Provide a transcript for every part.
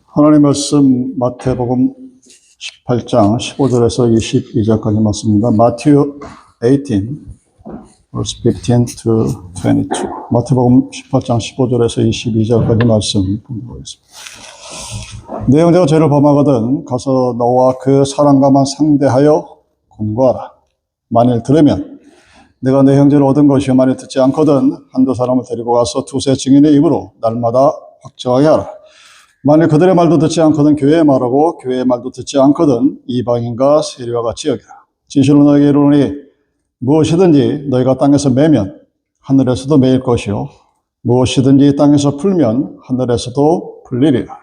하나님 말씀 마태복음 18장 15절에서 22절까지 말씀입니다. Matthew 18, verse 15 to 22. 마태복음 18장 15절에서 22절까지 말씀 보겠습니다. 내 형제가 죄를 범하거든 가서 너와 그 사랑과만 상대하여 권고하라. 만일 들으면 내가 내 형제를 얻은 것이요 만일 듣지 않거든 한두 사람을 데리고 가서 두세 증인의 입으로 날마다 확정하게 하라. 만일 그들의 말도 듣지 않거든 교회의 말하고 교회의 말도 듣지 않거든 이방인과 세리와 같이 여기라. 진실로 너에게 이르노니 무엇이든지 너희가 땅에서 매면 하늘에서도 매일 것이요 무엇이든지 땅에서 풀면 하늘에서도 풀리리라.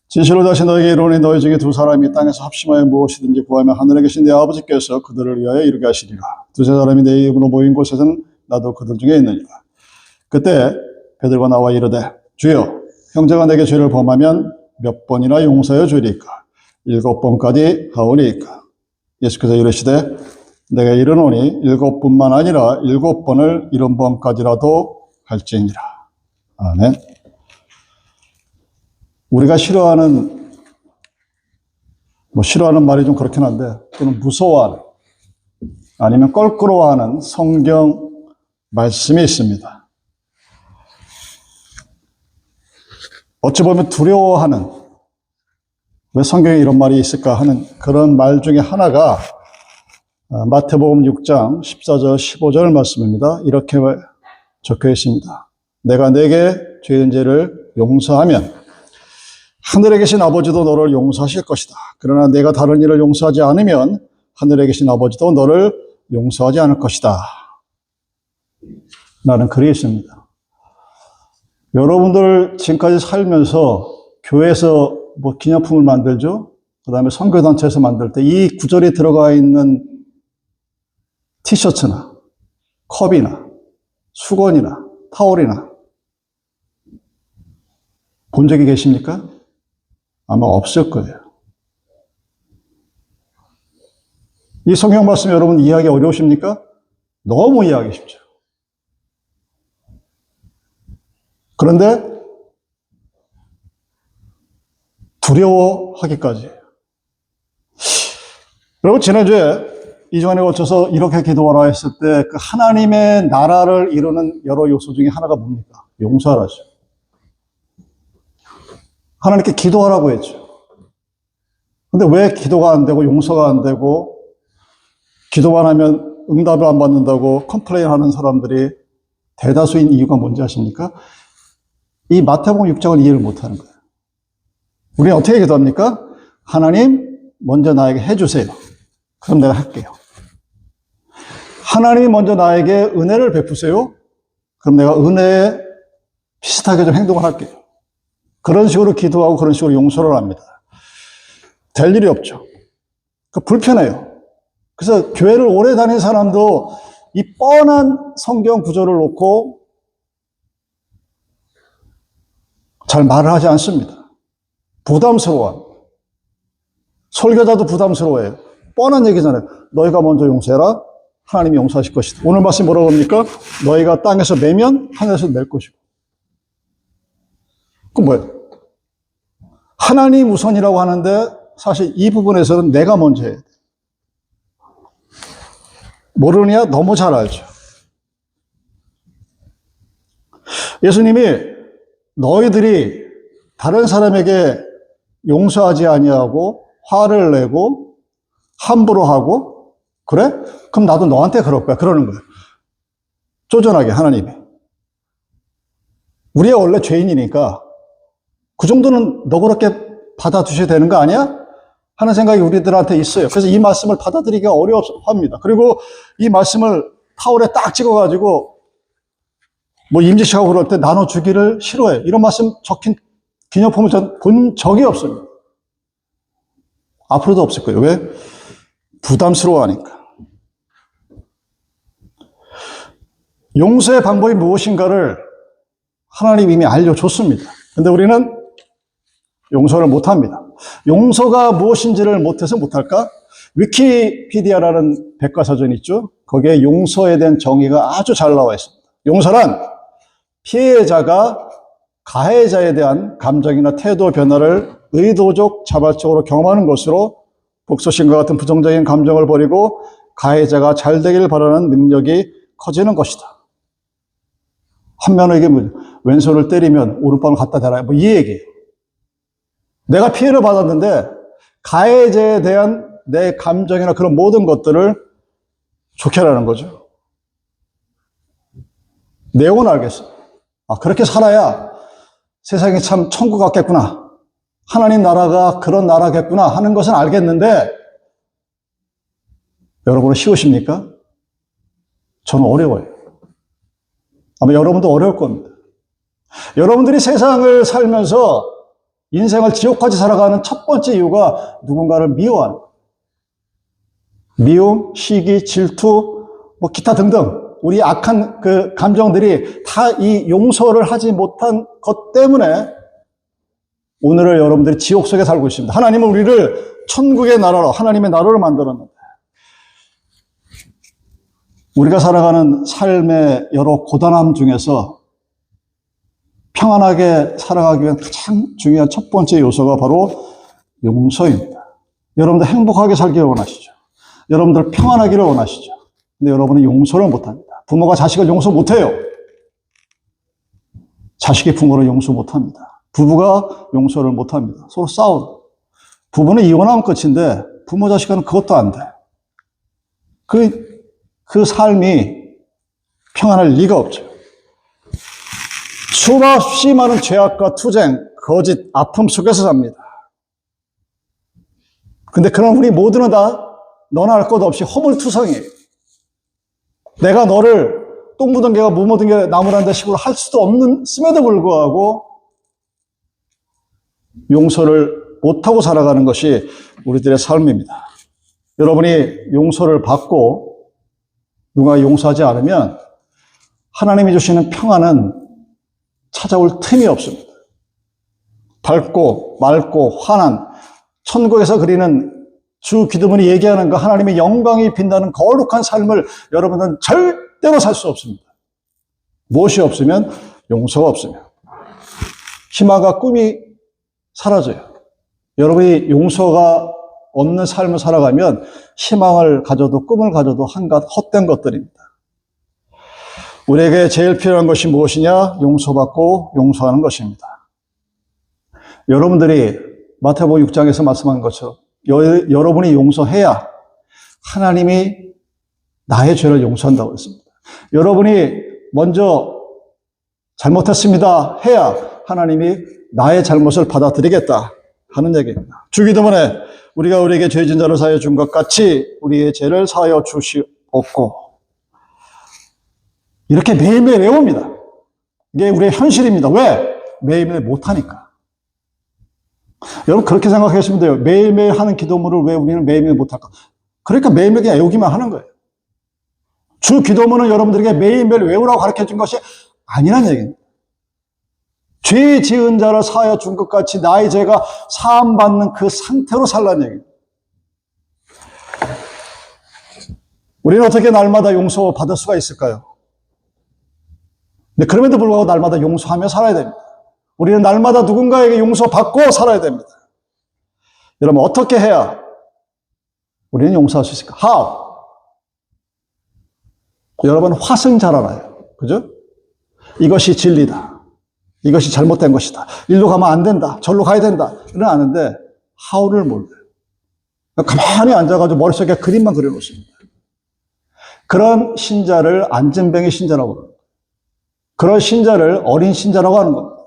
진실로 다시 너에게 이르노니 너희 중에 두 사람이 땅에서 합심하여 무엇이든지 구하면 하늘에 계신 내 아버지께서 그들을 위하여 이루게 하시리라. 두세 사람이 내 이름으로 모인 곳에서는 나도 그들 중에 있느니라. 그때 베드로가 나와 이르되 주여 형제가 내게 죄를 범하면 몇 번이나 용서해 주리까? 7번까지 하오리까? 예수께서 이르시되 내가 이르노니 7번만 아니라 7번을 70번까지라도 할지니라. 아멘. 우리가 싫어하는 말이 좀 그렇긴 한데 또는 무서워하는 아니면 껄끄러워하는 성경 말씀이 있습니다. 어찌 보면 두려워하는, 왜 성경에 이런 말이 있을까 하는 그런 말 중에 하나가 마태복음 6장 14절 15절 말씀입니다. 이렇게 적혀 있습니다. 내가 내게 죄인 죄를 용서하면 하늘에 계신 아버지도 너를 용서하실 것이다. 그러나 내가 다른 일을 용서하지 않으면 하늘에 계신 아버지도 너를 용서하지 않을 것이다. 라는 글이 있습니다. 여러분들 지금까지 살면서 교회에서 기념품을 만들죠? 그 다음에 선교단체에서 만들 때 이 구절이 들어가 있는 티셔츠나 컵이나 수건이나 타올이나 본 적이 계십니까? 아마 없을 거예요. 이 성경 말씀 여러분 이해하기 어려우십니까? 너무 이해하기 쉽죠. 그런데 두려워하기까지. 여러분 지난주에 이주간에 거쳐서 이렇게 기도하라 했을 때 그 하나님의 나라를 이루는 여러 요소 중에 하나가 뭡니까? 용서하라죠. 하나님께 기도하라고 했죠. 근데 왜 기도가 안 되고 용서가 안 되고 기도만 하면 응답을 안 받는다고 컴플레인 하는 사람들이 대다수인 이유가 뭔지 아십니까? 이 마태복음 6장을 이해를 못하는 거예요. 우리는 어떻게 기도합니까? 하나님 먼저 나에게 해주세요. 그럼 내가 할게요. 하나님이 먼저 나에게 은혜를 베푸세요. 그럼 내가 은혜에 비슷하게 좀 행동을 할게요. 그런 식으로 기도하고 그런 식으로 용서를 합니다. 될 일이 없죠. 불편해요. 그래서 교회를 오래 다닌 사람도 이 뻔한 성경 구절을 놓고 잘 말을 하지 않습니다. 부담스러워합니다. 설교자도 부담스러워해요. 뻔한 얘기잖아요. 너희가 먼저 용서해라. 하나님이 용서하실 것이다. 오늘 말씀 뭐라고 합니까? 너희가 땅에서 매면 하늘에서 낼 것이고. 그건 뭐예요? 하나님 우선이라고 하는데 사실 이 부분에서는 내가 먼저 해야 돼. 모르느냐? 너무 잘 알죠. 예수님이 너희들이 다른 사람에게 용서하지 아니하고 화를 내고 함부로 하고 그래? 그럼 나도 너한테 그럴 거야. 그러는 거예요. 쪼잔하게 하나님이. 우리가 원래 죄인이니까 그 정도는 너그럽게 받아두셔야 되는 거 아니야? 하는 생각이 우리들한테 있어요. 그래서 이 말씀을 받아들이기가 어려워합니다. 그리고 이 말씀을 타올에 딱 찍어가지고 임직식하고 그럴 때 나눠주기를 싫어해. 이런 말씀 적힌 기념품을 전 본 적이 없습니다. 앞으로도 없을 거예요. 왜? 부담스러워하니까. 용서의 방법이 무엇인가를 하나님이 이미 알려줬습니다. 근데 우리는 용서를 못합니다. 용서가 무엇인지를 못해서 못할까? 위키피디아라는 백과사전이 있죠. 거기에 용서에 대한 정의가 아주 잘 나와 있습니다. 용서란 피해자가 가해자에 대한 감정이나 태도 변화를 의도적 자발적으로 경험하는 것으로 복수심과 같은 부정적인 감정을 버리고 가해자가 잘 되길 바라는 능력이 커지는 것이다. 한면에 이게 왼손을 때리면 오른발을 갖다 대라. 이 얘기예요. 내가 피해를 받았는데 가해자에 대한 내 감정이나 그런 모든 것들을 좋게 하라는 거죠. 내용은 알겠어. 그렇게 살아야 세상이 참 천국 같겠구나. 하나님 나라가 그런 나라겠구나 하는 것은 알겠는데 여러분은 쉬우십니까? 저는 어려워요. 아마 여러분도 어려울 겁니다. 여러분들이 세상을 살면서 인생을 지옥까지 살아가는 첫 번째 이유가 누군가를 미워하는 거예요. 미움, 시기, 질투, 기타 등등 우리 악한 그 감정들이 다 이 용서를 하지 못한 것 때문에 오늘을 여러분들이 지옥 속에 살고 있습니다. 하나님은 우리를 천국의 나라로 하나님의 나라로 만들었는데 우리가 살아가는 삶의 여러 고단함 중에서 평안하게 살아가기 위한 가장 중요한 첫 번째 요소가 바로 용서입니다. 여러분들 행복하게 살기를 원하시죠. 여러분들 평안하기를 원하시죠. 근데 여러분은 용서를 못합니다. 부모가 자식을 용서 못해요. 자식이 부모를 용서 못합니다. 부부가 용서를 못합니다. 서로 싸워요. 부부는 이혼하면 끝인데 부모 자식은 그것도 안 돼. 그 삶이 평안할 리가 없죠. 수없이 많은 죄악과 투쟁, 거짓, 아픔 속에서 삽니다. 근데 그런 우리 모두는 다 너나 할 것 없이 허물투성이에요. 내가 너를 똥 묻은 개가 무 묻은 개 나무란다 식으로 할 수도 없음에도 불구하고 용서를 못하고 살아가는 것이 우리들의 삶입니다. 여러분이 용서를 받고 누가 용서하지 않으면 하나님이 주시는 평안은 찾아올 틈이 없습니다. 밝고 맑고 환한 천국에서 그리는 주 기도문이 얘기하는 그 하나님의 영광이 빛나는 거룩한 삶을 여러분은 절대로 살 수 없습니다. 무엇이 없으면 용서가 없으면 희망과 꿈이 사라져요. 여러분이 용서가 없는 삶을 살아가면 희망을 가져도 꿈을 가져도 한갓 헛된 것들입니다. 우리에게 제일 필요한 것이 무엇이냐? 용서받고 용서하는 것입니다. 여러분들이 마태복음 6장에서 말씀한 것처럼 여러분이 용서해야 하나님이 나의 죄를 용서한다고 했습니다. 여러분이 먼저 잘못했습니다 해야 하나님이 나의 잘못을 받아들이겠다 하는 얘기입니다. 주기도문에 우리가 우리에게 죄진 자를 사하여 준 것 같이 우리의 죄를 사하여 주시옵고 이렇게 매일매일 외웁니다. 이게 우리의 현실입니다. 왜? 매일매일 못하니까. 여러분 그렇게 생각하시면 돼요. 매일매일 하는 기도문을 왜 우리는 매일매일 못할까? 그러니까 매일매일 그냥 외우기만 하는 거예요. 주 기도문은 여러분들에게 매일매일 외우라고 가르쳐준 것이 아니란 얘기입니다. 죄 지은 자를 사하여 준 것 같이 나의 죄가 사함받는 그 상태로 살라는 얘기입니다. 우리는 어떻게 날마다 용서받을 수가 있을까요? 근데 그럼에도 불구하고 날마다 용서하며 살아야 됩니다. 우리는 날마다 누군가에게 용서받고 살아야 됩니다. 여러분 어떻게 해야 우리는 용서할 수 있을까? How? 여러분 화승 잘 알아요. 그죠? 이것이 진리다. 이것이 잘못된 것이다. 일로 가면 안 된다. 절로 가야 된다. 이런 아는데 how를 몰라요. 가만히 앉아가지고 머릿속에 그림만 그려놓습니다. 그런 신자를 안진뱅이 신자라고 합니다. 그런 신자를 어린 신자라고 하는 겁니다.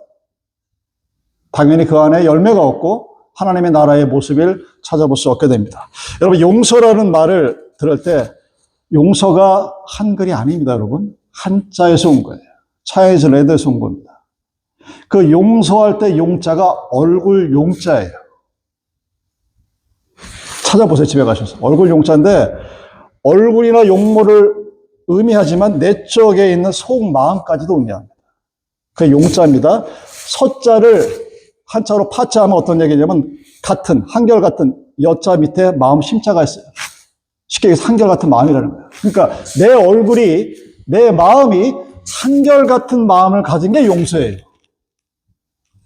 당연히 그 안에 열매가 없고 하나님의 나라의 모습을 찾아볼 수 없게 됩니다. 여러분 용서라는 말을 들을 때 용서가 한글이 아닙니다. 여러분 한자에서 온 거예요. 차이즈 레드에서 온 겁니다. 그 용서할 때 용자가 얼굴 용자예요. 찾아보세요. 집에 가셔서. 얼굴 용자인데 얼굴이나 용모를 의미하지만 내적에 있는 속마음까지도 의미합니다. 그게 용자입니다. 서자를 한자로 파자하면 어떤 얘기냐면 같은, 한결같은 여자 밑에 마음 심자가 있어요. 쉽게 얘기해서 한결같은 마음이라는 거예요. 그러니까 내 얼굴이, 내 마음이 한결같은 마음을 가진 게 용서예요.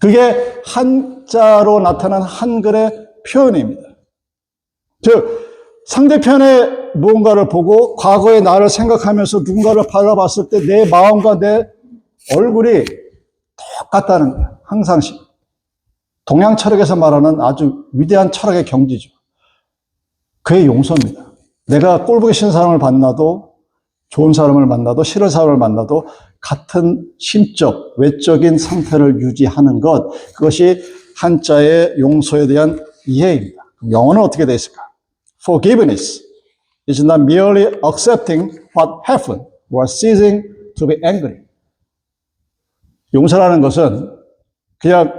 그게 한자로 나타난 한글의 표현입니다. 즉 상대편의 무언가를 보고 과거의 나를 생각하면서 누군가를 바라봤을 때 내 마음과 내 얼굴이 똑같다는 거예요. 항상씩. 동양 철학에서 말하는 아주 위대한 철학의 경지죠. 그게 용서입니다. 내가 꼴보기 싫은 사람을 만나도, 좋은 사람을 만나도, 싫은 사람을 만나도 같은 심적, 외적인 상태를 유지하는 것, 그것이 한자의 용서에 대한 이해입니다. 영어는 어떻게 되어 있을까? Forgiveness is not merely accepting what happened or ceasing to be angry. 용서라는 것은 그냥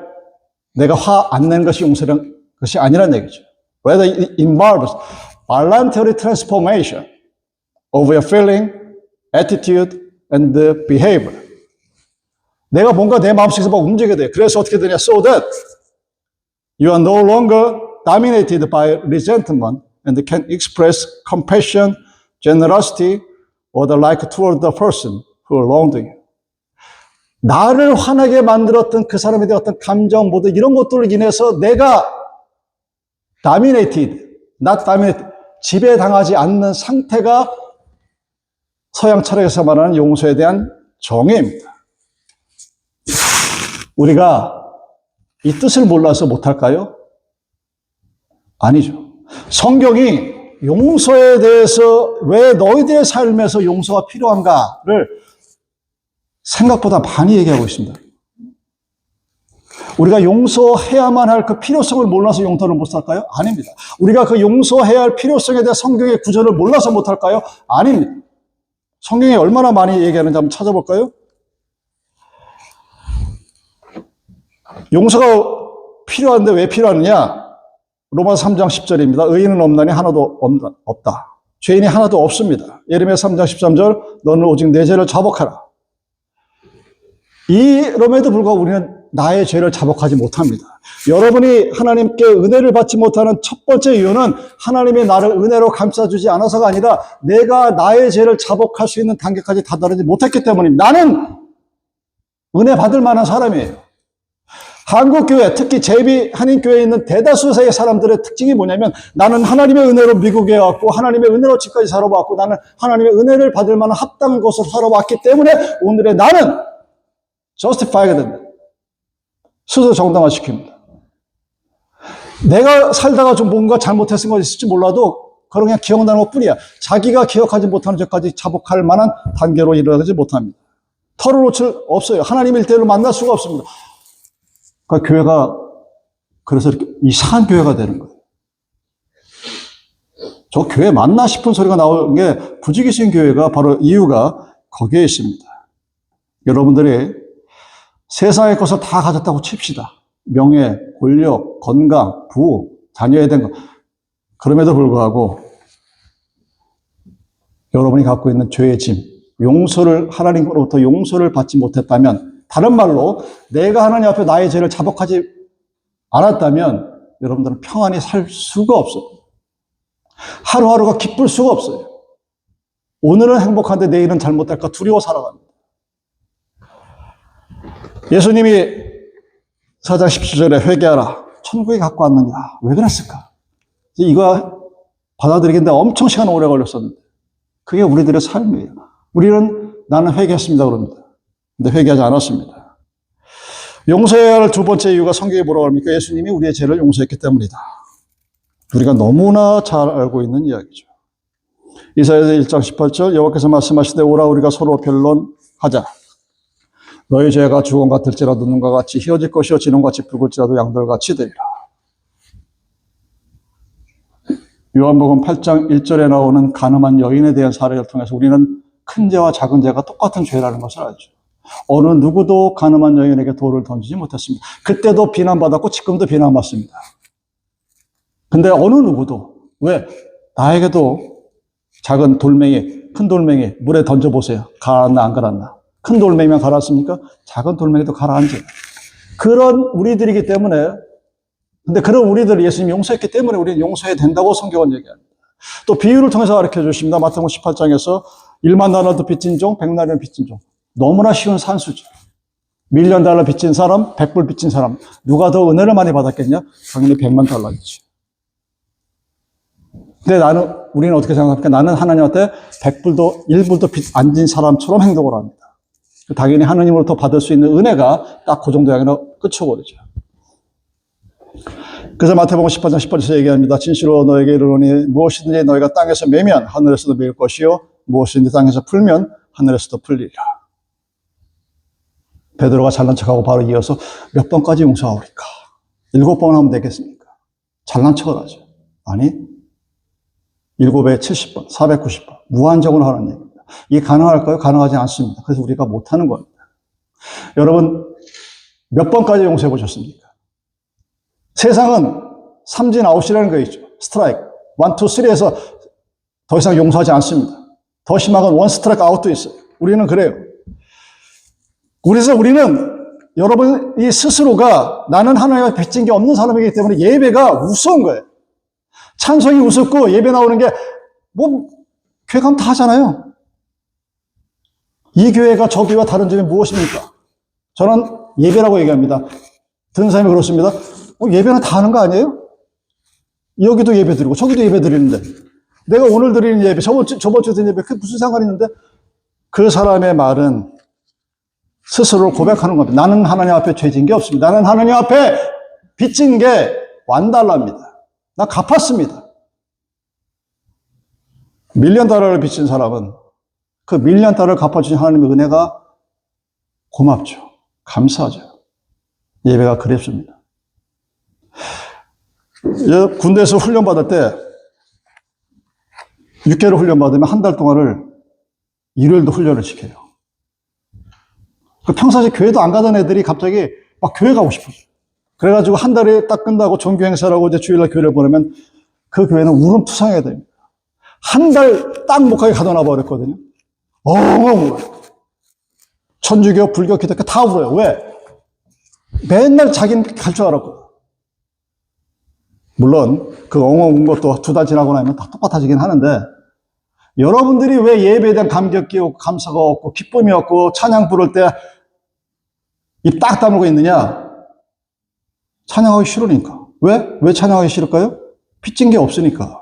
내가 화 안 내는 것이 용서라는 것이 아니라는 얘기죠. Rather, it involves voluntary transformation of your feeling, attitude, and behavior. 내가 뭔가 내 마음속에서 막 움직여야 돼. 그래서 어떻게 되냐? So that you are no longer dominated by resentment and can express compassion, generosity, or the like toward the person who wronged you. 나를 화나게 만들었던 그 사람에 대한 어떤 감정, 모두 이런 것들로 인해서 내가 dominated, not dominated, 지배당하지 않는 상태가 서양 철학에서 말하는 용서에 대한 정의입니다. 우리가 이 뜻을 몰라서 못할까요? 아니죠. 성경이 용서에 대해서 왜 너희들의 삶에서 용서가 필요한가를 생각보다 많이 얘기하고 있습니다. 우리가 용서해야만 할 그 필요성을 몰라서 용서를 못할까요? 아닙니다. 우리가 그 용서해야 할 필요성에 대한 성경의 구절을 몰라서 못할까요? 아닙니다. 성경이 얼마나 많이 얘기하는지 한번 찾아볼까요? 용서가 필요한데 왜 필요하느냐? 로마서 3장 10절입니다. 의인은 없나니 하나도 없다. 죄인이 하나도 없습니다. 예레미야 3장 13절 너는 오직 내 죄를 자복하라. 이럼에도 불구하고 우리는 나의 죄를 자복하지 못합니다. 여러분이 하나님께 은혜를 받지 못하는 첫 번째 이유는 하나님이 나를 은혜로 감싸주지 않아서가 아니라 내가 나의 죄를 자복할 수 있는 단계까지 다다르지 못했기 때문입니다. 나는 은혜 받을 만한 사람이에요. 한국교회, 특히 제비 한인교회에 있는 대다수의 사람들의 특징이 뭐냐면 나는 하나님의 은혜로 미국에 왔고 하나님의 은혜로 지금까지 살아왔고 나는 하나님의 은혜를 받을 만한 합당한 것으로 살아왔기 때문에 오늘의 나는 justify가 됩니다. 스스로 정당화시킵니다. 내가 살다가 좀 뭔가 잘못했은 거 있을지 몰라도 그런 그냥 기억나는 것 뿐이야. 자기가 기억하지 못하는 죄까지 자복할 만한 단계로 일어나지 못합니다. 털을 놓칠 없어요. 하나님의 일대일로 만날 수가 없습니다. 그러니까 교회가 그래서 이렇게 이상한 교회가 되는 거예요. 저 교회 맞나 싶은 소리가 나오는 게 부지기수인 교회가 바로 이유가 거기에 있습니다. 여러분들이 세상의 것을 다 가졌다고 칩시다. 명예, 권력, 건강, 부호, 자녀에 대한 것. 그럼에도 불구하고 여러분이 갖고 있는 죄의 짐, 용서를 하나님으로부터 용서를 받지 못했다면 다른 말로 내가 하나님 앞에 나의 죄를 자복하지 않았다면 여러분들은 평안히 살 수가 없어요. 하루하루가 기쁠 수가 없어요. 오늘은 행복한데 내일은 잘못될까 두려워 살아갑니다. 예수님이 4장 17절에 회개하라. 천국에 갖고 왔느냐. 왜 그랬을까? 이거 받아들이기인데 엄청 시간 오래 걸렸었는데 그게 우리들의 삶이에요. 우리는 나는 회개했습니다 그럽니다. 근데 회개하지 않았습니다. 용서해야 할 두 번째 이유가 성경에 뭐라고 합니까? 예수님이 우리의 죄를 용서했기 때문이다. 우리가 너무나 잘 알고 있는 이야기죠. 이사야서 1장 18절 여호와께서 말씀하시되 오라 우리가 서로 변론하자. 너희 죄가 주홍 같을지라도 눈과 같이 희어질 것이요 진홍같이 붉을지라도 양털같이 되리라. 요한복음 8장 1절에 나오는 가늠한 여인에 대한 사례를 통해서 우리는 큰 죄와 작은 죄가 똑같은 죄라는 것을 알죠. 어느 누구도 가늠한 여인에게 돌을 던지지 못했습니다. 그때도 비난받았고 지금도 비난받습니다. 근데 어느 누구도 왜? 나에게도 작은 돌멩이, 큰 돌멩이 물에 던져보세요. 가라앉나 안 가라앉나. 큰 돌멩이만 가라앉습니까? 작은 돌멩이도 가라앉아요. 그런 우리들이기 때문에 근데 그런 우리들을 예수님이 용서했기 때문에 우리는 용서해야 된다고 성경은 얘기합니다. 또 비유를 통해서 가르쳐 주십니다. 마태복음 18장에서 1만 나눠도 빚진 종, 100나리는 빚진 종. 너무나 쉬운 산수죠. $1,000,000 빚진 사람, 100불 빚진 사람. 누가 더 은혜를 많이 받았겠냐? 당연히 $1,000,000겠지. 근데 우리는 어떻게 생각합니까? 나는 하나님한테 100불도, 1불도 빚 안 진 사람처럼 행동을 합니다. 당연히 하나님으로부터 받을 수 있는 은혜가 딱 그 정도 양으로 끝쳐버리죠. 그래서 마태복음 18장 10절에서 얘기합니다. 진실로 너에게 이르노니 무엇이든지 너희가 땅에서 매면 하늘에서도 매일 것이요 무엇이든지 땅에서 풀면 하늘에서도 풀리리라. 베드로가 잘난 척하고 바로 이어서 몇 번까지 용서하오리까? 7번 하면 되겠습니까? 잘난 척을 하죠. 아니 7배 70번, 490번 무한정으로 하는 얘기입니다. 이게 가능할까요? 가능하지 않습니다. 그래서 우리가 못하는 겁니다. 여러분 몇 번까지 용서해 보셨습니까? 세상은 삼진 아웃이라는 거 있죠. 스트라이크 1, 2, 3에서 더 이상 용서하지 않습니다. 더 심한 건 원 스트라이크 아웃도 있어요. 우리는 그래요. 그래서 우리는 여러분이 스스로가 나는 하나님과 빚진 게 없는 사람이기 때문에 예배가 우스운 거예요. 찬송이 우습고 예배 나오는 게 뭐 교회 가면 다 하잖아요. 이 교회가 저 교회와 다른 점이 무엇입니까? 저는 예배라고 얘기합니다. 듣는 사람이 그렇습니다. 예배는 다 하는 거 아니에요? 여기도 예배 드리고 저기도 예배 드리는데 내가 오늘 드리는 예배 저번 주 드리는 예배 그게 무슨 상관이 있는데 그 사람의 말은 스스로를 고백하는 겁니다. 나는 하나님 앞에 죄진 게 없습니다. 나는 하나님 앞에 빚진 게 $1,000,000입니다. 나 갚았습니다. $1,000,000를 빚진 사람은 그 $1,000,000을 갚아주신 하나님의 은혜가 고맙죠. 감사하죠. 예배가 그립습니다. 군대에서 훈련받을 때 6개월 훈련받으면 한 달 동안을 일요일도 훈련을 시켜요. 평상시 교회도 안 가던 애들이 갑자기 막 교회 가고 싶어요. 그래가지고 한 달이 딱 끝나고 종교 행사라고 이제 주일날 교회를 보내면 그 교회는 울음투성해야 됩니다. 한 달 딱 못 가게 가둬놔 버렸거든요. 엉엉 천주교, 불교, 기독교 다 울어요. 왜? 맨날 자기는 갈 줄 알았고. 물론 그 엉엉 운 것도 2달 지나고 나면 다 똑같아지긴 하는데 여러분들이 왜 예배에 대한 감격이 없고 감사가 없고 기쁨이 없고 찬양 부를 때 입 딱 다물고 있느냐? 찬양하기 싫으니까. 왜? 왜 찬양하기 싫을까요? 빚진 게 없으니까.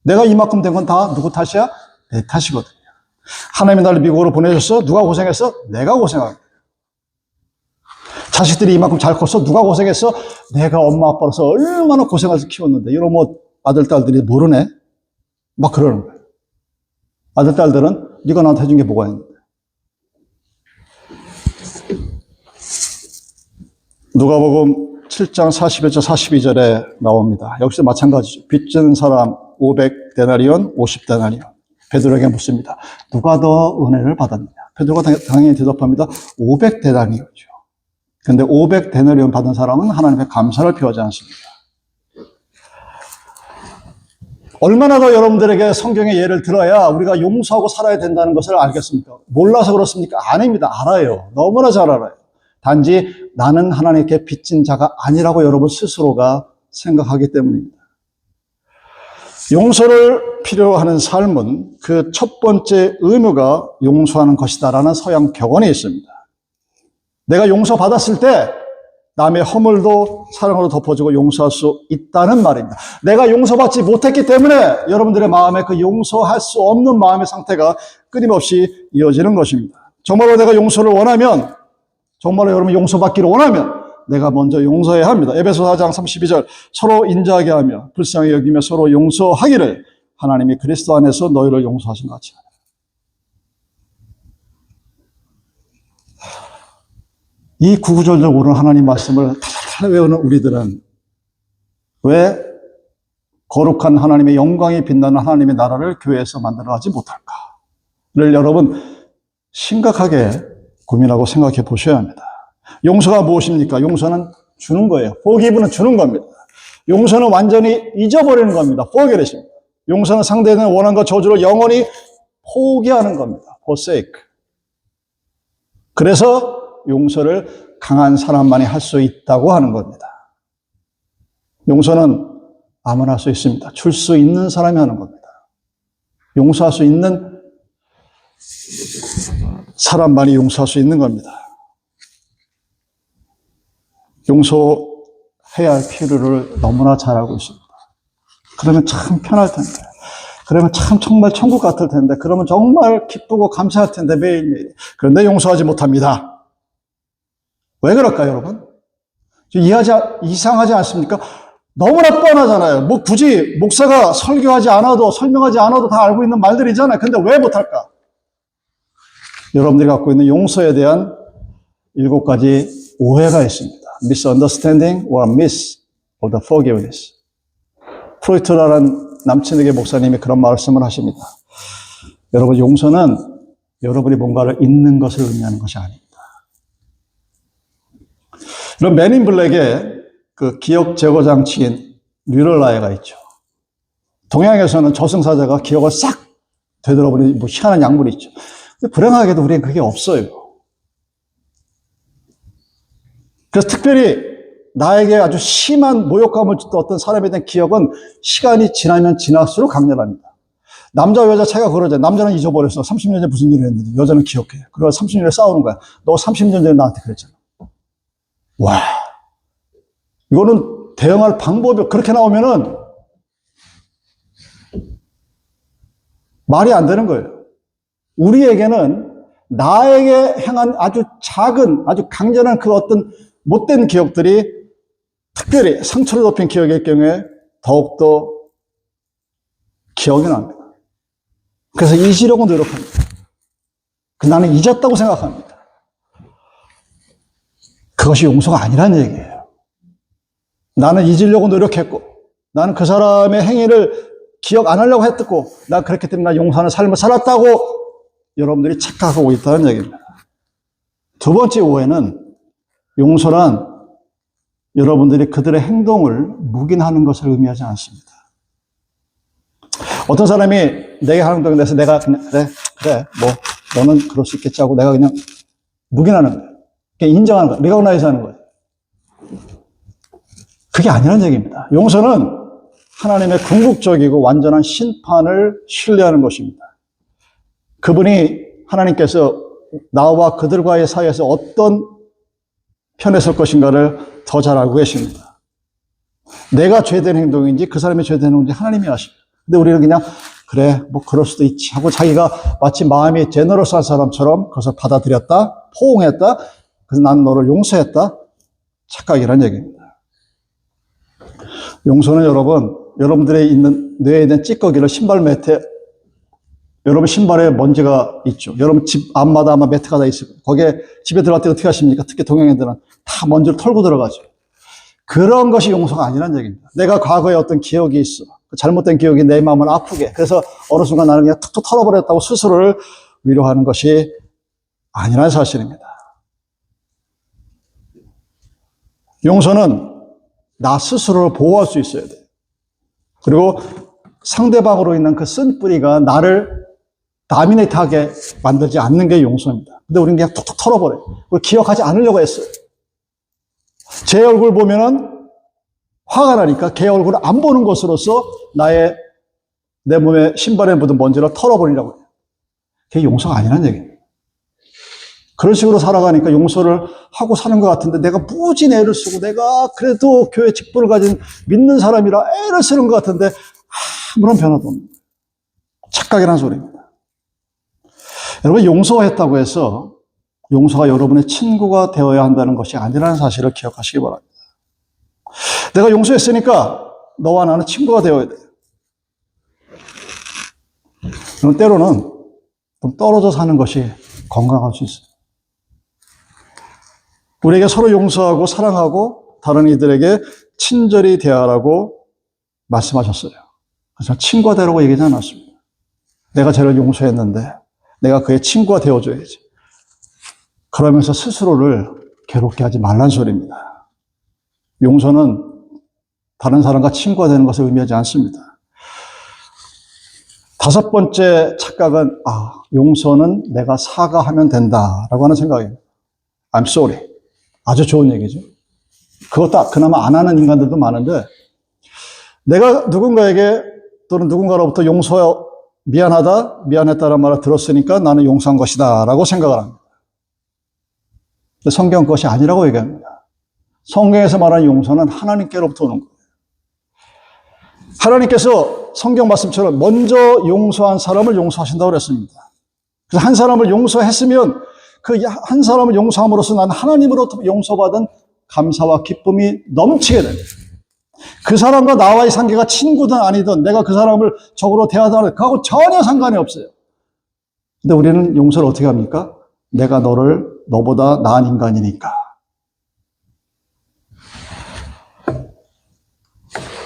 내가 이만큼 된 건 다 누구 탓이야? 내 탓이거든요. 하나님이 나를 미국으로 보내줬어? 누가 고생했어? 내가 고생한 거야. 자식들이 이만큼 잘 컸어? 누가 고생했어? 내가 엄마 아빠로서 얼마나 고생해서 키웠는데 이런 뭐 아들 딸들이 모르네? 막 그러는 거예요. 아들 딸들은 네가 나한테 해준 게 뭐가 있는데. 누가복음 7장 41절 42절에 나옵니다. 역시 마찬가지죠. 빚진 사람 500데나리온 50데나리온. 베드로에게 묻습니다. 누가 더 은혜를 받았느냐? 베드로가 당연히 대답합니다. 500데나리온이죠. 근데 500데나리온 받은 사람은 하나님의 감사를 표하지 않습니다. 얼마나 더 여러분들에게 성경의 예를 들어야 우리가 용서하고 살아야 된다는 것을 알겠습니까? 몰라서 그렇습니까? 아닙니다. 알아요. 너무나 잘 알아요. 단지 나는 하나님께 빚진 자가 아니라고 여러분 스스로가 생각하기 때문입니다. 용서를 필요로 하는 삶은 그 첫 번째 의무가 용서하는 것이다라는 서양 격언이 있습니다. 내가 용서받았을 때 남의 허물도 사랑으로 덮어주고 용서할 수 있다는 말입니다. 내가 용서받지 못했기 때문에 여러분들의 마음에 그 용서할 수 없는 마음의 상태가 끊임없이 이어지는 것입니다. 정말로 내가 용서를 원하면, 정말로 여러분 용서받기를 원하면 내가 먼저 용서해야 합니다. 에베소 4장 32절 서로 인자하게 하며 불쌍히 여기며 서로 용서하기를 하나님이 그리스도 안에서 너희를 용서하신 것 같이 하라. 이 구구절절으로 하나님 말씀을 탈탈 외우는 우리들은 왜 거룩한 하나님의 영광이 빛나는 하나님의 나라를 교회에서 만들어가지 못할까를 여러분 심각하게 고민하고 생각해 보셔야 합니다. 용서가 무엇입니까? 용서는 주는 거예요. forgive는 주는 겁니다. 용서는 완전히 잊어버리는 겁니다. forget입니다. 용서는 상대는 원한과 저주를 영원히 포기하는 겁니다. forsake. 그래서 용서를 강한 사람만이 할 수 있다고 하는 겁니다. 용서는 아무나 할 수 있습니다. 줄 수 있는 사람이 하는 겁니다. 용서할 수 있는 사람만이 용서할 수 있는 겁니다. 용서해야 할 필요를 너무나 잘 알고 있습니다. 그러면 참 편할 텐데. 그러면 참 정말 천국 같을 텐데. 그러면 정말 기쁘고 감사할 텐데 매일매일. 그런데 용서하지 못합니다. 왜 그럴까요, 여러분? 이상하지 않습니까? 너무나 뻔하잖아요. 뭐 굳이 목사가 설교하지 않아도 설명하지 않아도 다 알고 있는 말들이잖아요. 근데 왜 못할까? 여러분들이 갖고 있는 용서에 대한 7가지 오해가 있습니다. Misunderstanding or miss of the forgiveness. 프로이트라는 남친에게 목사님이 그런 말씀을 하십니다. 여러분, 용서는 여러분이 뭔가를 잊는 것을 의미하는 것이 아닙니다. 그럼 맨인 블랙의 그 기억 제거 장치인 뉴럴라이가 있죠. 동양에서는 저승사자가 기억을 싹 되돌아버리는 뭐 희한한 약물이 있죠. 근데 불행하게도 우리는 그게 없어요. 그래서 특별히 나에게 아주 심한 모욕감을 줬던 어떤 사람에 대한 기억은 시간이 지나면 지날수록 강렬합니다. 남자와 여자 차이가 그러죠. 남자는 잊어버렸어. 30년 전에 무슨 일을 했는지. 여자는 기억해. 그래서 30년 전에 싸우는 거야. 너 30년 전에 나한테 그랬잖아. 와, 이거는 대응할 방법이 그렇게 나오면은 말이 안 되는 거예요. 우리에게는 나에게 행한 아주 작은, 아주 강렬한 그 어떤 못된 기억들이 특별히 상처를 높인 기억일 경우에 더욱더 기억이 납니다. 그래서 잊으려고 노력합니다. 나는 잊었다고 생각합니다. 그것이 용서가 아니란 얘기예요. 나는 잊으려고 노력했고, 나는 그 사람의 행위를 기억 안 하려고 했고, 난 그렇기 때문에 나 용서하는 삶을 살았다고 여러분들이 착각하고 있다는 얘기입니다. 두 번째 오해는 용서란 여러분들이 그들의 행동을 묵인하는 것을 의미하지 않습니다. 어떤 사람이 내게 하는 행동에 대해서 내가 그냥 그래 뭐 너는 그럴 수 있겠지 하고 내가 그냥 묵인하는 거예요. 그냥 인정하는 거예요. 리거나이즈 하는 거예요. 그게 아니라는 얘기입니다. 용서는 하나님의 궁극적이고 완전한 심판을 신뢰하는 것입니다. 그분이 하나님께서 나와 그들과의 사이에서 어떤 편에 설 것인가를 더 잘 알고 계십니다. 내가 죄된 행동인지 그 사람이 죄된 행동인지 하나님이 아십니다. 근데 우리는 그냥 그래 뭐 그럴 수도 있지 하고 자기가 마치 마음이 제너러스한 사람처럼 그것을 받아들였다, 포옹했다, 그래서 난 너를 용서했다, 착각이라는 얘기입니다. 용서는 여러분들의 있는 뇌에 있는 찌꺼기를 신발 매트에, 여러분 신발에 먼지가 있죠. 여러분 집 앞마다 아마 매트가 다 있을 거예요. 거기에 집에 들어갈 때 어떻게 하십니까? 특히 동양인들은 다 먼지를 털고 들어가죠. 그런 것이 용서가 아니라는 얘기입니다. 내가 과거에 어떤 기억이 있어. 잘못된 기억이 내 마음을 아프게. 그래서 어느 순간 나는 그냥 툭툭 털어버렸다고 스스로를 위로하는 것이 아니라는 사실입니다. 용서는 나 스스로를 보호할 수 있어야 돼요. 그리고 상대방으로 인한 그 쓴뿌리가 나를 다미네이트하게 만들지 않는 게 용서입니다. 근데 우리는 그냥 툭툭 털어버려요. 그걸 기억하지 않으려고 했어요. 제 얼굴 보면은 화가 나니까 걔 얼굴을 안 보는 것으로서 내 몸에 신발에 묻은 먼지를 털어버리려고 해요. 그게 용서가 아니라는 얘기예요. 그런 식으로 살아가니까 용서를 하고 사는 것 같은데 내가 무진 애를 쓰고 내가 그래도 교회 직분을 가진 믿는 사람이라 애를 쓰는 것 같은데 아무런 변화도 없는 거예요. 착각이라는 소리입니다. 여러분, 용서했다고 해서 용서가 여러분의 친구가 되어야 한다는 것이 아니라는 사실을 기억하시기 바랍니다. 내가 용서했으니까 너와 나는 친구가 되어야 돼요. 그럼 때로는 좀 떨어져 사는 것이 건강할 수 있어요. 우리에게 서로 용서하고 사랑하고 다른 이들에게 친절히 대하라고 말씀하셨어요. 그래서 친구가 되라고 얘기하지 않았습니다. 내가 쟤를 용서했는데 내가 그의 친구가 되어줘야지. 그러면서 스스로를 괴롭게 하지 말란 소리입니다. 용서는 다른 사람과 친구가 되는 것을 의미하지 않습니다. 5번째 착각은 용서는 내가 사과하면 된다라고 하는 생각입니다. I'm sorry. 아주 좋은 얘기죠. 그것도 그나마 안 하는 인간들도 많은데 내가 누군가에게 또는 누군가로부터 미안했다는 말을 들었으니까 나는 용서한 것이다 라고 생각을 합니다. 근데 성경은 그것이 아니라고 얘기합니다. 성경에서 말하는 용서는 하나님께로부터 오는 거예요. 하나님께서 성경 말씀처럼 먼저 용서한 사람을 용서하신다고 그랬습니다. 그래서 한 사람을 용서했으면 그 한 사람을 용서함으로써 나는 하나님으로부터 용서받은 감사와 기쁨이 넘치게 됩니다. 그 사람과 나와의 관계가 친구든 아니든 내가 그 사람을 적으로 대하든 그하고 전혀 상관이 없어요. 근데 우리는 용서를 어떻게 합니까? 내가 너보다 나은 인간이니까.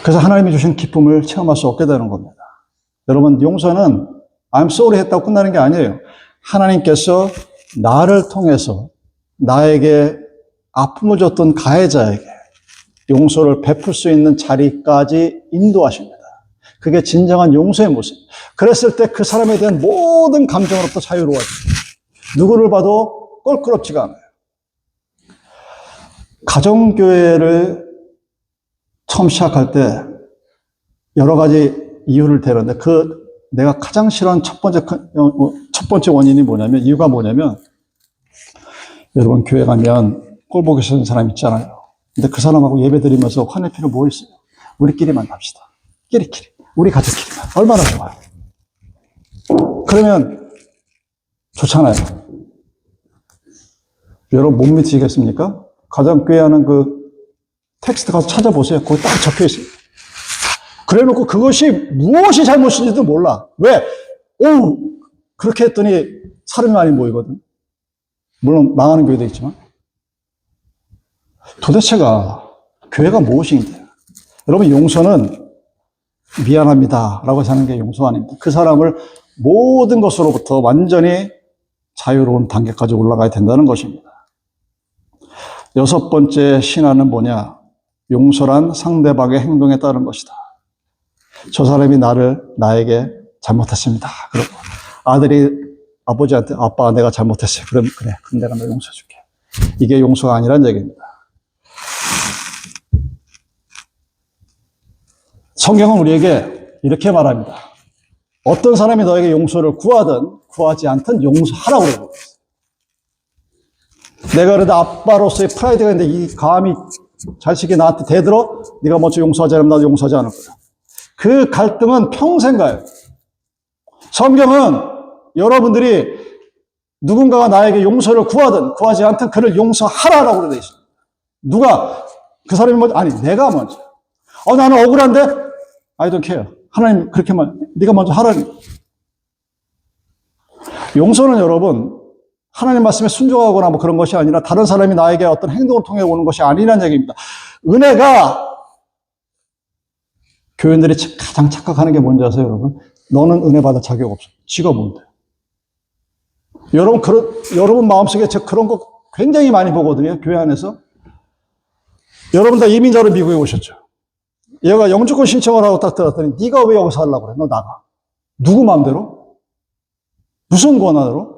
그래서 하나님이 주신 기쁨을 체험할 수 없게 되는 겁니다. 여러분, 용서는 I'm sorry 했다고 끝나는 게 아니에요. 하나님께서 나를 통해서 나에게 아픔을 줬던 가해자에게 용서를 베풀 수 있는 자리까지 인도하십니다. 그게 진정한 용서의 모습. 그랬을 때 그 사람에 대한 모든 감정으로부터 자유로워져요. 누구를 봐도 껄끄럽지가 않아요. 가정교회를 처음 시작할 때 여러 가지 이유를 대는데 내가 가장 싫어하는 첫 번째 원인이 뭐냐면, 이유가 뭐냐면, 여러분 교회 가면 꼴 보기 싫은 사람 있잖아요. 근데 그 사람하고 예배 드리면서 화낼 필요 뭐 있어요? 우리끼리만 합시다. 끼리끼리. 우리 가족끼리만. 얼마나 좋아요. 그러면 좋잖아요. 여러분 못 믿으시겠습니까? 가정교회 하는 그 텍스트 가서 찾아보세요. 거기 딱 적혀 있어요. 그래 놓고 그것이 무엇이 잘못인지도 몰라. 왜? 그렇게 했더니 사람이 많이 모이거든. 물론 망하는 교회도 있지만. 도대체가 교회가 무엇인데? 여러분, 용서는 미안합니다 라고 하는 게 용서 아닙니다. 그 사람을 모든 것으로부터 완전히 자유로운 단계까지 올라가야 된다는 것입니다. 여섯 번째 신화는 뭐냐? 용서란 상대방의 행동에 따른 것이다. 저 사람이 나에게 잘못했습니다. 그리고 아들이 아버지한테 아빠 내가 잘못했어요. 그럼 내가 너 용서해줄게. 이게 용서가 아니란 얘기입니다. 성경은 우리에게 이렇게 말합니다. 어떤 사람이 너에게 용서를 구하든 구하지 않든 용서하라고 그러고 있어요. 내가 그래도 아빠로서의 프라이드가 있는데 이 감히 자식이 나한테 대들어 네가 먼저 용서하지 않으면 나도 용서하지 않을 거야. 그 갈등은 평생 가요. 성경은 여러분들이 누군가가 나에게 용서를 구하든 구하지 않든 그를 용서하라라고 되어 있습니다. 누가? 그 사람이 먼저? 아니, 내가 먼저. 나는 억울한데? I don't care. 하나님 그렇게만, 네가 먼저 하라니. 용서는 여러분, 하나님 말씀에 순종하거나 뭐 그런 것이 아니라 다른 사람이 나에게 어떤 행동을 통해 오는 것이 아니라는 얘기입니다. 은혜가, 교인들이 가장 착각하는 게 뭔지 아세요, 여러분? 너는 은혜 받을 자격 없어. 지가 뭔데? 여러분 마음속에 제가 그런 거 굉장히 많이 보거든요, 교회 안에서. 여러분 다 이민자로 미국에 오셨죠? 얘가 영주권 신청을 하고 딱 들었더니 네가 왜 여기서 하려고 그래? 너 나가. 누구 마음대로? 무슨 권한으로?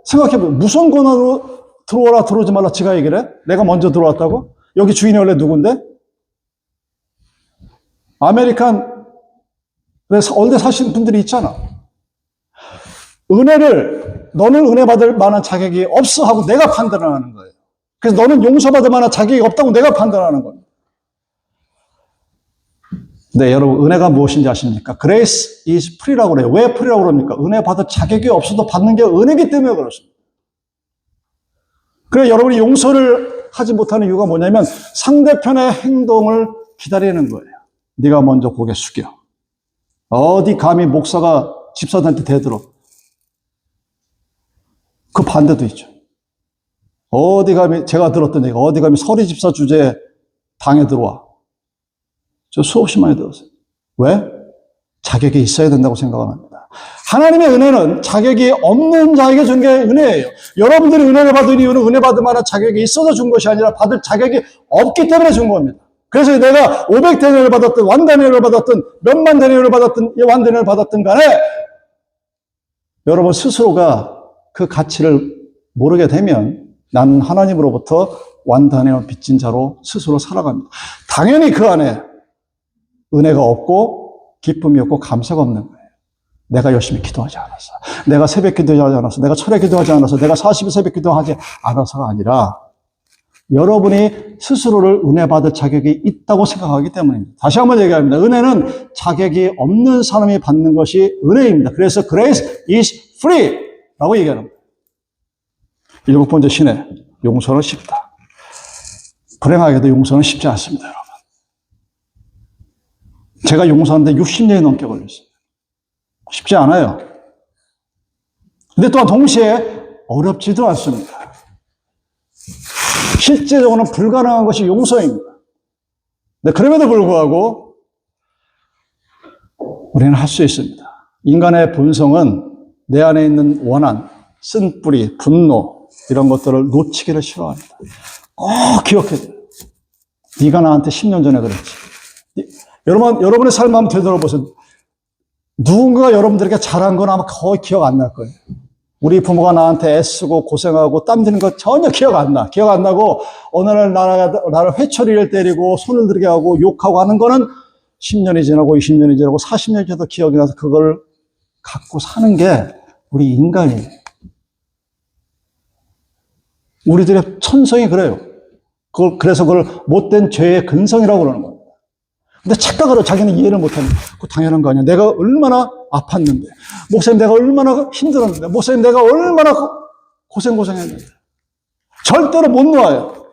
생각해보세요. 무슨 권한으로 들어오라 들어오지 말라 지가 얘기를 해? 내가 먼저 들어왔다고? 여기 주인이 원래 누군데? 아메리칸 원래 사시는 분들이 있잖아. 너는 은혜 받을 만한 자격이 없어 하고 내가 판단하는 거예요. 그래서 너는 용서받을 만한 자격이 없다고 내가 판단하는 겁니다. 네, 여러분, 은혜가 무엇인지 아십니까? Grace is free라고 그래요. 왜 free라고 그럽니까? 은혜 받을 자격이 없어도 받는 게 은혜이기 때문에 그렇습니다. 그래, 여러분이 용서를 하지 못하는 이유가 뭐냐면 상대편의 행동을 기다리는 거예요. 네가 먼저 고개 숙여. 어디 감히 목사가 집사들한테 대들어. 그 반대도 있죠. 어디 감히, 제가 들었던 얘기가 어디 감히 서리 집사 주제에 방에 들어와. 저 수없이 많이 들었어요. 왜? 자격이 있어야 된다고 생각을 합니다. 하나님의 은혜는 자격이 없는 자에게 준 게 은혜예요. 여러분들이 은혜를 받은 이유는 은혜 받을 만한 자격이 있어서 준 것이 아니라 받을 자격이 없기 때문에 준 겁니다. 그래서 내가 500대뇌를 받았든 완대뇌를 받았든 몇만 대뇌를 받았든 완대뇌를 받았든 간에 여러분 스스로가 그 가치를 모르게 되면 나는 하나님으로부터 완단에어 빚진 자로 스스로 살아갑니다. 당연히 그 안에 은혜가 없고 기쁨이 없고 감사가 없는 거예요. 내가 열심히 기도하지 않아서, 내가 새벽 기도하지 않아서, 내가 철야 기도하지 않아서, 내가 40일 새벽 기도하지 않아서가 아니라 여러분이 스스로를 은혜 받을 자격이 있다고 생각하기 때문입니다. 다시 한번 얘기합니다. 은혜는 자격이 없는 사람이 받는 것이 은혜입니다. 그래서 grace is free 라고 얘기합니다. 7번째 신혜, 용서는 쉽다. 불행하게도 용서는 쉽지 않습니다, 여러분. 제가 용서하는데 60년이 넘게 걸렸어요. 쉽지 않아요. 근데 또한 동시에 어렵지도 않습니다. 실제적으로는 불가능한 것이 용서입니다. 근데 그럼에도 불구하고 우리는 할 수 있습니다. 인간의 본성은 내 안에 있는 원한, 쓴뿌리, 분노 이런 것들을 놓치기를 싫어합니다. 꼭 기억해야 돼요. 네가 나한테 10년 전에 그랬지. 여러분의 삶 한번 되돌아보세요. 누군가가 여러분들에게 잘한 건 아마 거의 기억 안 날 거예요. 우리 부모가 나한테 애쓰고 고생하고 땀 드는 거 전혀 기억 안 나. 기억 안 나고 어느 날 나를 회초리를 때리고 손을 들게 하고 욕하고 하는 거는 10년이 지나고 20년이 지나고 40년이 지나도 기억이 나서 그걸 갖고 사는 게 우리 인간이에요. 우리들의 천성이 그래요. 그래서 그걸 못된 죄의 근성이라고 그러는 겁니다. 근데 착각을 하고 자기는 이해를 못합니다. 그거 당연한 거 아니야. 내가 얼마나 아팠는데. 목사님 내가 얼마나 힘들었는데. 목사님 내가 얼마나 고생했는데. 절대로 못 놓아요.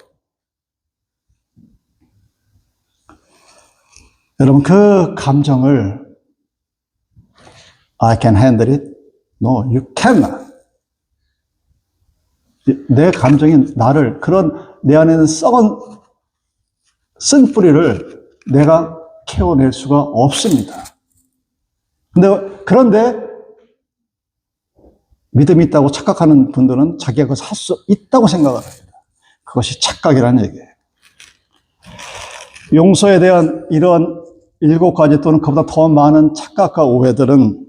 여러분 그 감정을 I can handle it. No, you cannot. 내 감정이 나를 그런 내 안에 있는 썩은 쓴뿌리를 내가 케어낼 수가 없습니다. 그런데 믿음이 있다고 착각하는 분들은 자기가 그것을 할 수 있다고 생각을 합니다. 그것이 착각이라는 얘기예요. 용서에 대한 이런 7가지 또는 그보다 더 많은 착각과 오해들은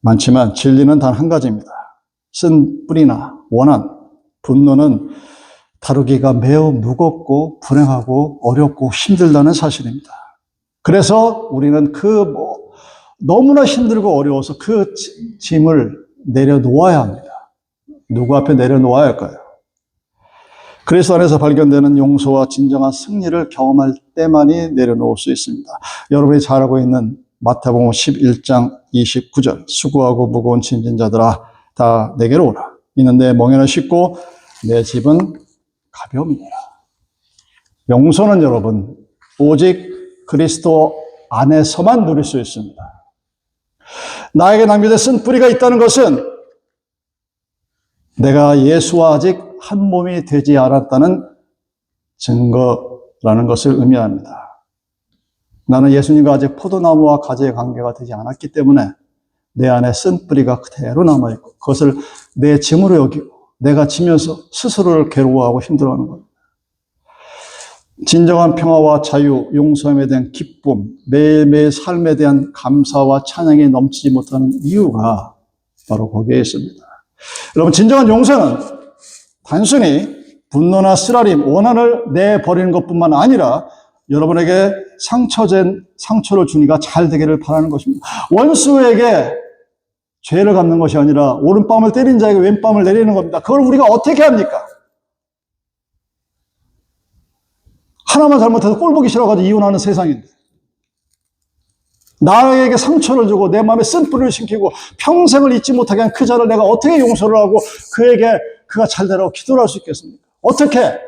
많지만 진리는 단 한 가지입니다. 쓴뿌리나 원한, 분노는 다루기가 매우 무겁고 불행하고 어렵고 힘들다는 사실입니다. 그래서 우리는 너무나 힘들고 어려워서 그 짐을 내려놓아야 합니다. 누구 앞에 내려놓아야 할까요? 그리스도 안에서 발견되는 용서와 진정한 승리를 경험할 때만이 내려놓을 수 있습니다. 여러분이 잘 알고 있는 마태복음 11장 29절 수고하고 무거운 짐진 자들아 다 내게로 오라. 이는 내 멍에는 쉽고 내 집은 가벼움이니라. 용서는 여러분 오직 그리스도 안에서만 누릴 수 있습니다. 나에게 낭비된 쓴뿌리가 있다는 것은 내가 예수와 아직 한 몸이 되지 않았다는 증거라는 것을 의미합니다. 나는 예수님과 아직 포도나무와 가지의 관계가 되지 않았기 때문에 내 안에 쓴뿌리가 그대로 남아있고 그것을 내 짐으로 여기고 내가 지면서 스스로를 괴로워하고 힘들어하는 겁니다. 진정한 평화와 자유, 용서함에 대한 기쁨, 매일매일 삶에 대한 감사와 찬양이 넘치지 못하는 이유가 바로 거기에 있습니다. 여러분, 진정한 용서는 단순히 분노나 쓰라림, 원한을 내버리는 것뿐만 아니라 여러분에게 상처를 주니까 잘 되기를 바라는 것입니다. 원수에게 죄를 갚는 것이 아니라 오른뺨을 때린 자에게 왼뺨을 내리는 겁니다. 그걸 우리가 어떻게 합니까? 하나만 잘못해서 꼴보기 싫어가지고 이혼하는 세상인데 나에게 상처를 주고 내 마음에 쓴뿌리를 심기고 평생을 잊지 못하게 한 그 자를 내가 어떻게 용서를 하고 그에게 그가 잘 되라고 기도를 할 수 있겠습니까? 어떻게?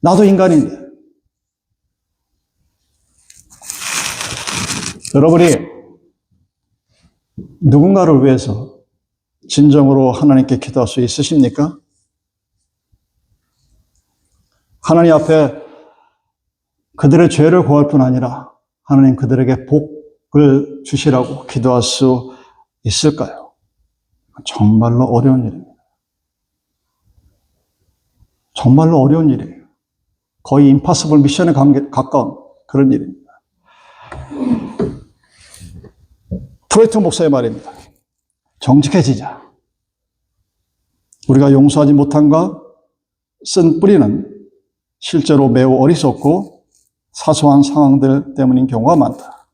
나도 인간인데. 여러분이 누군가를 위해서 진정으로 하나님께 기도할 수 있으십니까? 하나님 앞에 그들의 죄를 구할 뿐 아니라 하나님 그들에게 복을 주시라고 기도할 수 있을까요? 정말로 어려운 일입니다. 정말로 어려운 일이에요. 거의 임파서블 미션에 가까운 그런 일입니다. 프로이트 목사의 말입니다. 정직해지자. 우리가 용서하지 못한과 쓴 뿌리는 실제로 매우 어리석고 사소한 상황들 때문인 경우가 많다.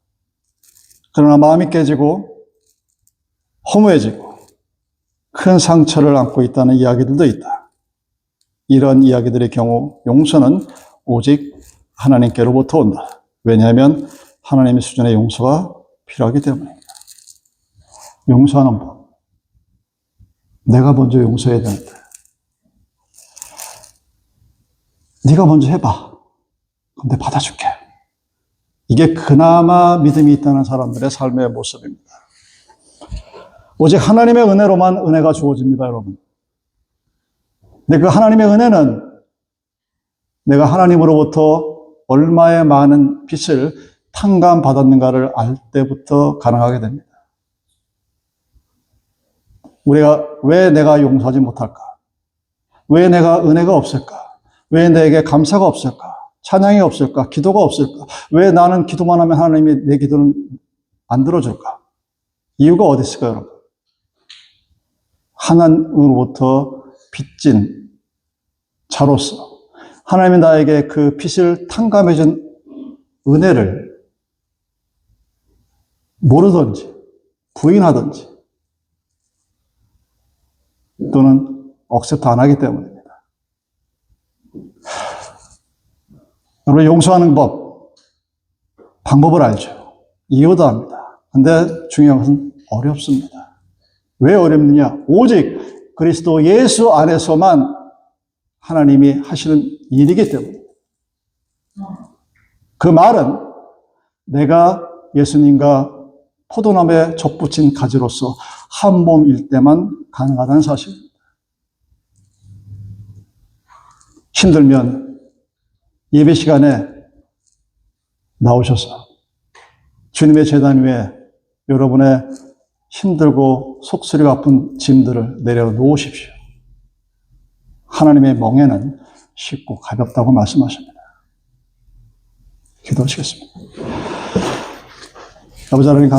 그러나 마음이 깨지고 허무해지고 큰 상처를 안고 있다는 이야기들도 있다. 이런 이야기들의 경우 용서는 오직 하나님께로부터 온다. 왜냐하면 하나님의 수준의 용서가 필요하기 때문입니다. 용서하는 법. 내가 먼저 용서해야 되는데. 네가 먼저 해봐. 그럼 내가 받아줄게. 이게 그나마 믿음이 있다는 사람들의 삶의 모습입니다. 오직 하나님의 은혜로만 은혜가 주어집니다, 여러분. 근데 그 하나님의 은혜는 내가 하나님으로부터 얼마의 많은 빚을 탕감받았는가를 알 때부터 가능하게 됩니다. 우리가 왜 내가 용서하지 못할까? 왜 내가 은혜가 없을까? 왜 내게 감사가 없을까? 찬양이 없을까? 기도가 없을까? 왜 나는 기도만 하면 하나님이 내 기도는 안 들어줄까? 이유가 어디 있을까요, 여러분? 하나님으로부터 빚진 자로서 하나님이 나에게 그 빚을 탕감해준 은혜를 모르든지 부인하든지 또는 억셉트 안 하기 때문입니다. 여러분, 용서하는 방법을 알죠. 이유도 압니다. 근데 중요한 것은 어렵습니다. 왜 어렵느냐? 오직 그리스도 예수 안에서만 하나님이 하시는 일이기 때문입니다. 그 말은 내가 예수님과 포도나무에 접붙인 가지로서 한 몸일 때만 가능하다는 사실입니다. 힘들면 예배 시간에 나오셔서 주님의 제단 위에 여러분의 힘들고 속쓰리가 아픈 짐들을 내려놓으십시오. 하나님의 멍에는 쉽고 가볍다고 말씀하십니다. 기도하시겠습니다. 아버지 하나님